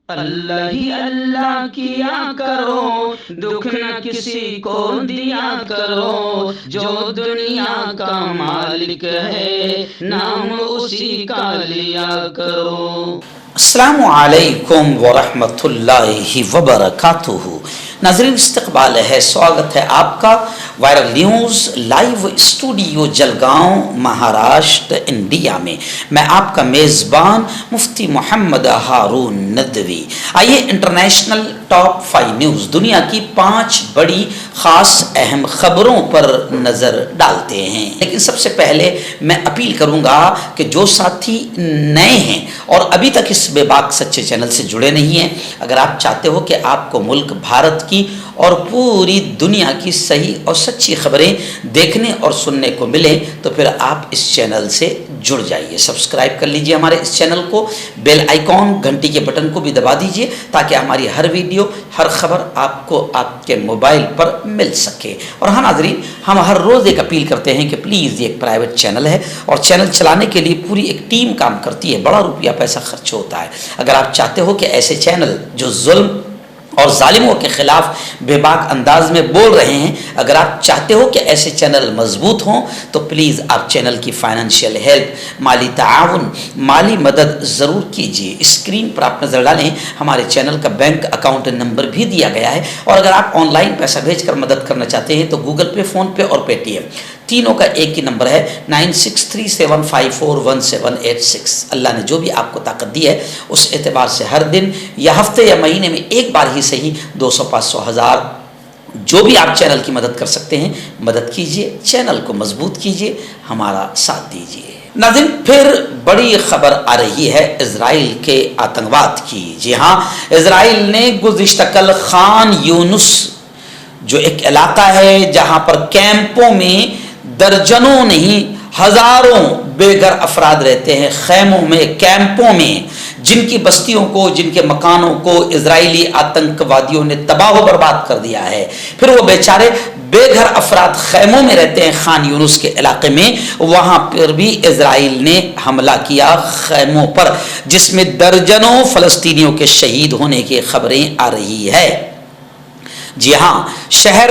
اللہ ہی اللہ کیا کرو، دکھ نہ کسی کو دیا کرو، جو دنیا کا مالک ہے نام اسی کا لیا کرو۔ السلام علیکم ورحمۃ اللہ وبرکاتہ۔ ناظرین استقبال ہے، سواگت ہے آپ کا viral news live studio Jalgaon Maharashtra India میں۔ میں آپ کا میزبان مفتی محمد ہارون ندوی۔ آئیے انٹرنیشنل ٹاپ 5 نیوز، دنیا کی 5 بڑی خاص اہم خبروں پر نظر ڈالتے ہیں۔ لیکن سب سے پہلے میں اپیل کروں گا کہ جو ساتھی نئے ہیں اور ابھی تک اس بے باک سچے چینل سے جڑے نہیں ہیں، اگر آپ چاہتے ہو کہ آپ کو ملک بھارت کی اور پوری دنیا کی صحیح اور سچی خبریں دیکھنے اور سننے کو ملیں تو پھر آپ اس چینل سے جڑ جائیے، سبسکرائب کر لیجئے ہمارے اس چینل کو، بیل آئیکن گھنٹی کے بٹن کو بھی دبا دیجئے تاکہ ہماری ہر ویڈیو ہر خبر آپ کو آپ کے موبائل پر مل سکے۔ اور ہاں ناظرین، ہم ہر روز ایک اپیل کرتے ہیں کہ پلیز یہ ایک پرائیویٹ چینل ہے اور چینل چلانے کے لیے پوری ایک ٹیم کام کرتی ہے، بڑا روپیہ پیسہ خرچ ہوتا ہے۔ اگر آپ چاہتے ہو کہ ایسے چینل جو ظلم اور ظالموں کے خلاف بے باک انداز میں بول رہے ہیں، اگر آپ چاہتے ہو کہ ایسے چینل مضبوط ہوں تو پلیز آپ چینل کی فائنینشیل ہیلپ، مالی تعاون، مالی مدد ضرور کیجیے۔ اسکرین پر آپ نظر ڈالیں، ہمارے چینل کا بینک اکاؤنٹ نمبر بھی دیا گیا ہے، اور اگر آپ آن لائن پیسہ بھیج کر مدد کرنا چاہتے ہیں تو گوگل پے، فون پے اور پے ٹی ایم تینوں کا ایک ہی نمبر ہے 9637541786۔ اللہ نے جو بھی آپ کو طاقت دی ہے اس اعتبار سے ہر دن یا ہفتے یا مہینے میں ایک بار ہی صحیح 200، 500، 1000 جو بھی آپ چینل کی مدد کر سکتے ہیں مدد کیجئے، چینل کو مضبوط کیجئے، ہمارا ساتھ دیجئے۔ ناظرین، پھر بڑی خبر آ رہی ہے اسرائیل کے آتنکواد کی۔ جی ہاں، اسرائیل نے گزشتہ کل خان یونس جو ایک علاقہ ہے جہاں پر کیمپوں میں درجنوں نہیں ہزاروں بے گھر افراد رہتے ہیں، خیموں میں، کیمپوں میں، جن کی بستیوں کو، جن کے مکانوں کو اسرائیلی آتنکوادیوں نے تباہ و برباد کر دیا ہے، پھر وہ بیچارے بے گھر افراد خیموں میں رہتے ہیں خان یونس کے علاقے میں، وہاں پر بھی اسرائیل نے حملہ کیا خیموں پر، جس میں درجنوں فلسطینیوں کے شہید ہونے کی خبریں آ رہی ہے۔ جی ہاں، شہر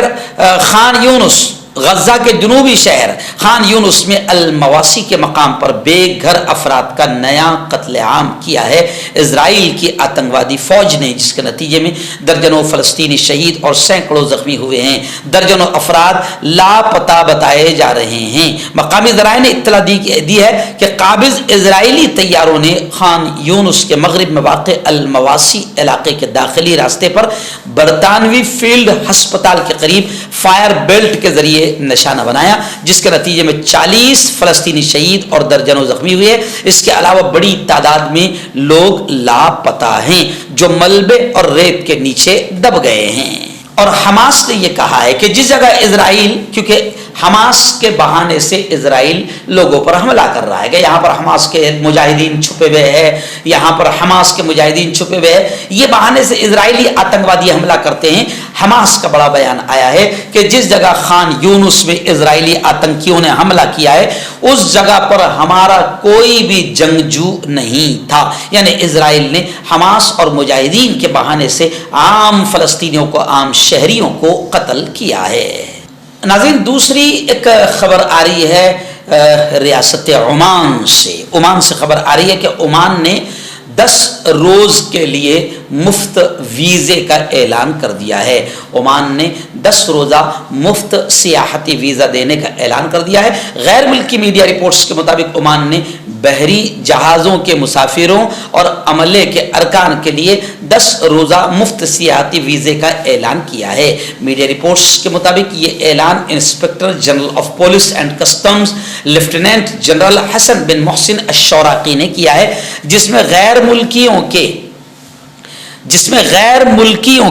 خان یونس، غزہ کے جنوبی شہر خان یونس میں المواسی کے مقام پر بے گھر افراد کا نیا قتل عام کیا ہے اسرائیل کی آتنکوادی فوج نے، جس کے نتیجے میں درجنوں فلسطینی شہید اور سینکڑوں زخمی ہوئے ہیں، درجنوں افراد لاپتہ بتائے جا رہے ہیں۔ مقامی ذرائع نے اطلاع دی ہے کہ قابض اسرائیلی طیاروں نے خان یونس کے مغرب میں واقع المواسی علاقے کے داخلی راستے پر برطانوی فیلڈ ہسپتال کے قریب فائر بیلٹ کے ذریعے نشانہ بنایا، جس کے نتیجے میں 40 فلسطینی شہید اور درجنوں زخمی ہوئے۔ اس کے علاوہ بڑی تعداد میں لوگ لاپتہ ہیں جو ملبے اور ریت کے نیچے دب گئے ہیں۔ اور حماس نے یہ کہا ہے کہ جس جگہ اسرائیل، کیونکہ حماس کے بہانے سے اسرائیل لوگوں پر حملہ کر رہا ہے کہ یہاں پر حماس کے مجاہدین چھپے ہوئے ہیں، یہاں پر حماس کے مجاہدین چھپے ہوئے ہیں، یہ بہانے سے اسرائیلی آتنکوادی حملہ کرتے ہیں۔ حماس کا بڑا بیان آیا ہے کہ جس جگہ خان یونس میں اسرائیلی آتنکیوں نے حملہ کیا ہے اس جگہ پر ہمارا کوئی بھی جنگجو نہیں تھا، یعنی اسرائیل نے حماس اور مجاہدین کے بہانے سے عام فلسطینیوں کو، عام شہریوں کو قتل کیا ہے۔ ناظرین، دوسری ایک خبر آ رہی ہے ریاست عمان سے خبر آ رہی ہے کہ عمان نے 10 روز کے لیے مفت ویزے کا اعلان کر دیا ہے۔ عمان نے 10 روزہ مفت سیاحتی ویزا دینے کا اعلان کر دیا ہے۔ غیر ملکی میڈیا رپورٹس کے مطابق عمان نے بحری جہازوں کے مسافروں اور عملے کے ارکان کے لیے 10 روزہ مفت سیاحتی ویزے کا اعلان کیا ہے۔ میڈیا رپورٹس کے مطابق یہ اعلان inspector general of police and customs lieutenant general Hasan bin Mohsin Al Shuraqi نے کیا ہے، جس میں غیر ملکیوں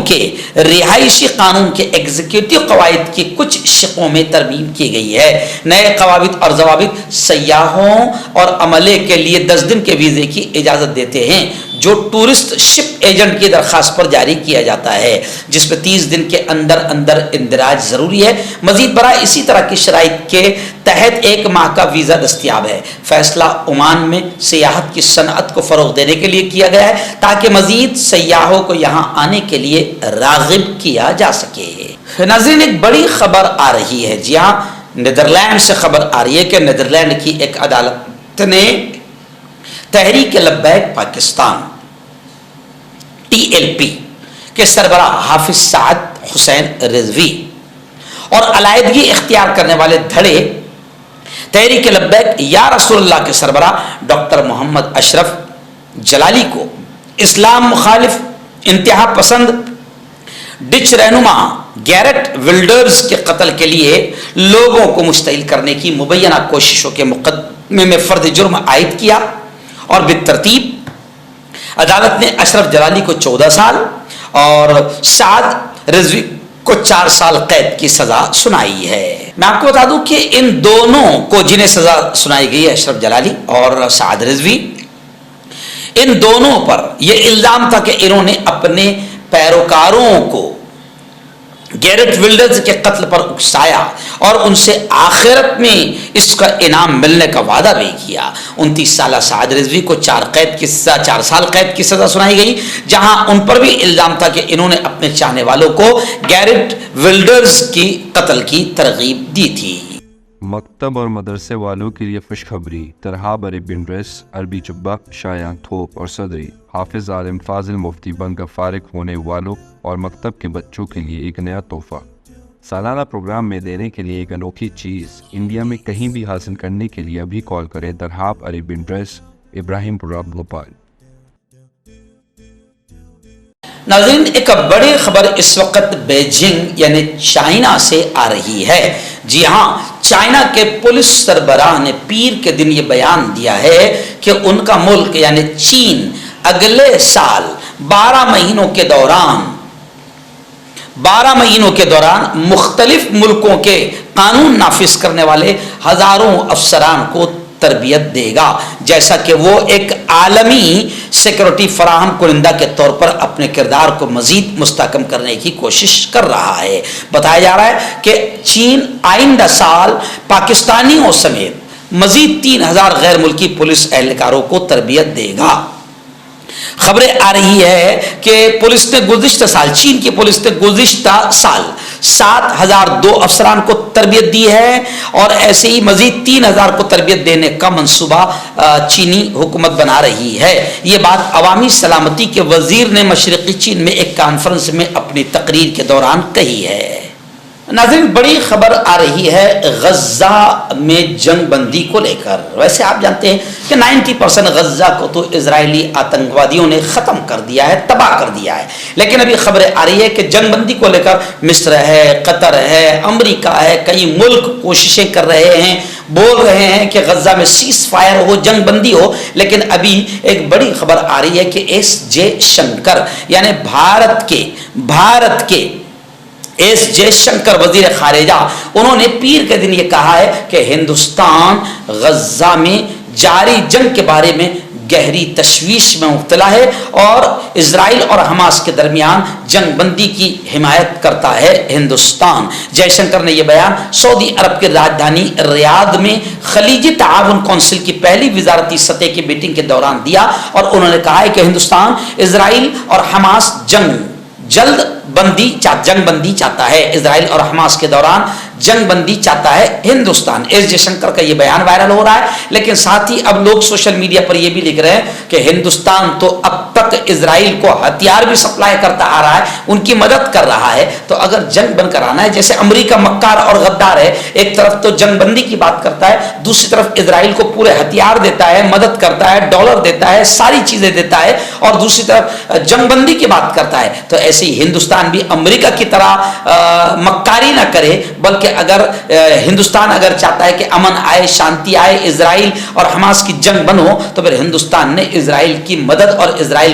کے رہائشی قانون کے سیکیورٹی قواعد کی کچھ شقوں میں ترمیم کی گئی ہے۔ نئے قواعد اور ضوابط سیاحوں اور عملے کے لیے 10 دن کے ویزے کی اجازت دیتے ہیں جو ٹورسٹ شپ ایجنٹ کی درخواست پر جاری کیا جاتا ہے، جس میں 30 دن کے اندر اندراج ضروری ہے۔ مزید برآں اسی طرح کی شرائط کے تحت 1 ماہ کا ویزا دستیاب ہے۔ فیصلہ عمان میں سیاحت کی صنعت کو فروغ دینے کے لیے کیا گیا ہے تاکہ مزید سیاحوں کو یہاں آنے کے لیے راغب کیا جا سکے۔ ناظرین، ایک بڑی خبر آ رہی ہے، جی ہاں، نیدرلینڈ سے خبر آ رہی ہے کہ نیدرلینڈ کی ایک عدالت نے تحریک لبیک پاکستان TLP کے سربراہ حافظ سعد حسین رضوی اور علیحدگی اختیار کرنے والے دھڑے تحریک لبیک یا رسول اللہ کے سربراہ ڈاکٹر محمد اشرف جلالی کو اسلام مخالف، انتہا پسند ڈچ رہنما گیرٹ ولڈرز کے قتل کے لیے لوگوں کو مشتعل کرنے کی مبینہ کوششوں کے مقدمے میں فرد جرم عائد کیا، اور بالترتیب عدالت نے اشرف جلالی کو 14 سال اور سعد رضوی کو 4 سال قید کی سزا سنائی ہے۔ میں آپ کو بتا دوں کہ ان دونوں کو جنہیں سزا سنائی گئی ہے، اشرف جلالی اور سعد رضوی، ان دونوں پر یہ الزام تھا کہ انہوں نے اپنے پیروکاروں کو گیرٹ ولڈرز کے قتل پر اکسایا اور ان سے آخرت میں اس کا انعام ملنے کا وعدہ بھی کیا۔ 29 سالہ سعد رضوی کو 4 سال قید کی سزا سنائی گئی، جہاں ان پر بھی الزام تھا کہ انہوں نے اپنے چاہنے والوں کو گیرٹ ولڈرز کی قتل کی ترغیب دی تھی۔ مکتب اور مدرسے والوں کے لیے خوشخبری، ترہاب عربین ڈریس، عربی جبہ، شایان تھوپ اور صدری، حافظ عالم فاضل مفتی بن کر فارغ ہونے والوں اور مکتب کے بچوں کے لیے ایک نیا تحفہ۔ سالانہ پروگرام میں دینے کے لیے ایک انوکھی چیز انڈیا میں کہیں بھی حاصل کرنے کے لیے ابھی کال کریں ترہاب عربین ڈریس، ابراہیم پورہ، بھوپال۔ ناظرین، ایک بڑی خبر اس وقت بیجنگ یعنی چائنا سے آ رہی ہے۔ جی ہاں، چائنا کے پولیس سربراہ نے پیر کے دن یہ بیان دیا ہے کہ ان کا ملک یعنی چین اگلے سال 12 مہینوں کے دوران مختلف ملکوں کے قانون نافذ کرنے والے ہزاروں افسران کو تربیت دے گا، جیسا کہ وہ ایک عالمی سیکورٹی فراہم کنندہ کے طور پر اپنے کردار کو مزید مستحکم کرنے کی کوشش کر رہا ہے۔ بتایا جا رہا ہے کہ چین آئندہ سال پاکستانیوں سمیت مزید 3000 غیر ملکی پولیس اہلکاروں کو تربیت دے گا۔ خبریں آ رہی ہے کہ چین کی پولیس نے گزشتہ سال 7002 افسران کو تربیت دی ہے، اور ایسے ہی مزید 3000 کو تربیت دینے کا منصوبہ چینی حکومت بنا رہی ہے۔ یہ بات عوامی سلامتی کے وزیر نے مشرقی چین میں ایک کانفرنس میں اپنی تقریر کے دوران کہی ہے۔ ناظرین، بڑی خبر آ رہی ہے غزہ میں جنگ بندی کو لے کر۔ ویسے آپ جانتے ہیں کہ 90% غزہ کو تو اسرائیلی آتنکوادیوں نے ختم کر دیا ہے، تباہ کر دیا ہے، لیکن ابھی خبریں آ رہی ہے کہ جنگ بندی کو لے کر مصر ہے، قطر ہے، امریکہ ہے، کئی ملک کوششیں کر رہے ہیں، بول رہے ہیں کہ غزہ میں سیز فائر ہو، جنگ بندی ہو، لیکن ابھی ایک بڑی خبر آ رہی ہے کہ ایس جے شنکر یعنی بھارت کے ایس جے شنکر وزیر خارجہ، انہوں نے پیر کے دن یہ کہا ہے کہ ہندوستان غزہ میں جاری جنگ کے بارے میں گہری تشویش میں مبتلا ہے اور اسرائیل اور حماس کے درمیان جنگ بندی کی حمایت کرتا ہے ہندوستان۔ جے شنکر نے یہ بیان سعودی عرب کی راجدھانی ریاض میں خلیجی تعاون کونسل کی پہلی وزارتی سطح کی میٹنگ کے دوران دیا، اور انہوں نے کہا ہے کہ ہندوستان اسرائیل اور حماس جنگ بندی چاہتا ہے، اسرائیل اور حماس کے دوران جنگ بندی چاہتا ہے ہندوستان۔ ایس جے شنکر کا یہ بیان وائرل ہو رہا ہے، لیکن ساتھ ہی اب لوگ سوشل میڈیا پر یہ بھی لکھ رہے ہیں کہ ہندوستان تو اب تک اسرائیل کو ہتھیار بھی سپلائی کرتا آ رہا ہے، ان کی مدد کر رہا ہے، تو اگر جنگ بند کرانا ہے، جیسے امریکہ مکار اور غدار ہے، ایک طرف تو جنگ بندی کی بات کرتا ہے، دوسری طرف اسرائیل کو پورے ہتھیار دیتا ہے، مدد کرتا ہے، ڈالر دیتا ہے، ساری چیزیں دیتا ہے، اور دوسری طرف جنگ بندی کی بات کرتا ہے، تو ایسے ہی ہندوستان بھی امریکہ کی طرح مکاری نہ کرے، بلکہ اگر ہندوستان اگر چاہتا ہے کہ امن آئے، شانتی آئے، اسرائیل اور حماس کی جنگ بند ہو، تو پھر ہندوستان نے اسرائیل کی مدد اور اسرائیل